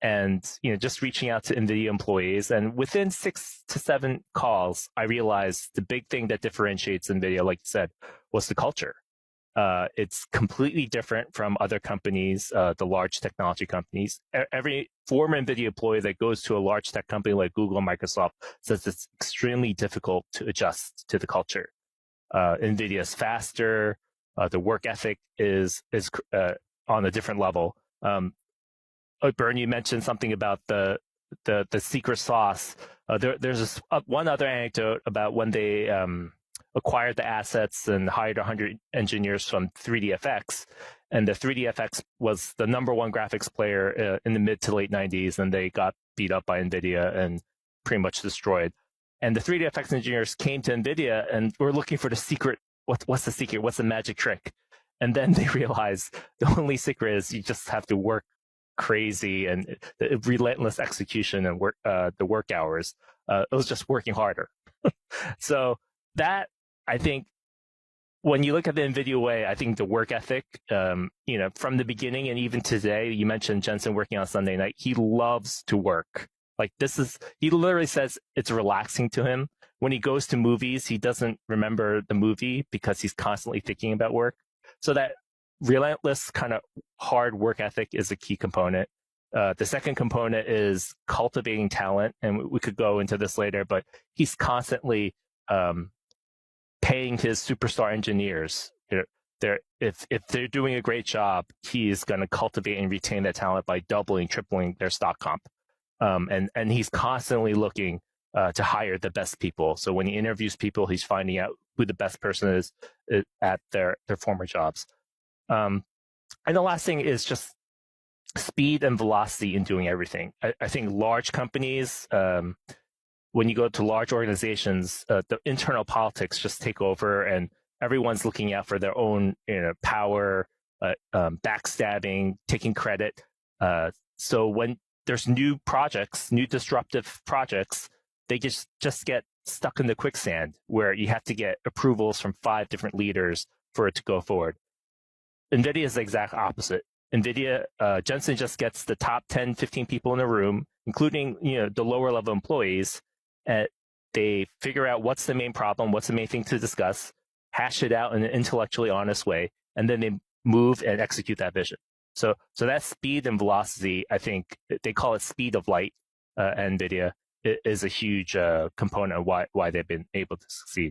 and just reaching out to NVIDIA employees. And within 6 to 7 calls, I realized the big thing that differentiates NVIDIA, like you said, was the culture. It's completely different from other companies, the large technology companies. Every former NVIDIA employee that goes to a large tech company like Google and Microsoft says it's extremely difficult to adjust to the culture. NVIDIA is faster. The work ethic is on a different level. Bern, you mentioned something about the secret sauce. There's one other anecdote about when they acquired the assets and hired 100 engineers from 3DFX. And the 3DFX was the number one graphics player in the mid to late 90s, and they got beat up by NVIDIA and pretty much destroyed. And the 3DFX engineers came to NVIDIA and were looking for the secret. What's the secret? What's the magic trick? And then they realized the only secret is you just have to work crazy and the relentless execution and the work hours. It was just working harder. So that, I think, when you look at the NVIDIA way, I think the work ethic, from the beginning and even today, you mentioned Jensen working on Sunday night. He loves to work. Like he literally says it's relaxing to him. When he goes to movies, he doesn't remember the movie because he's constantly thinking about work. So that relentless kind of hard work ethic is a key component. The second component is cultivating talent, and we could go into this later, but he's constantly paying his superstar engineers. If they're doing a great job, he's going to cultivate and retain that talent by doubling, tripling their stock comp. And he's constantly looking to hire the best people. So when he interviews people, he's finding out who the best person is at their former jobs. And the last thing is just speed and velocity in doing everything. I think large companies, when you go to large organizations, the internal politics just take over, and everyone's looking out for their own power, backstabbing, taking credit. So when there's new projects, new disruptive projects, they just get stuck in the quicksand where you have to get approvals from 5 different leaders for it to go forward. NVIDIA is the exact opposite. NVIDIA, Jensen just gets the top 10, 15 people in the room, including the lower level employees. They figure out what's the main problem, what's the main thing to discuss, hash it out in an intellectually honest way, and then they move and execute that vision. So that speed and velocity, I think they call it speed of light at NVIDIA, is a huge component of why they've been able to succeed.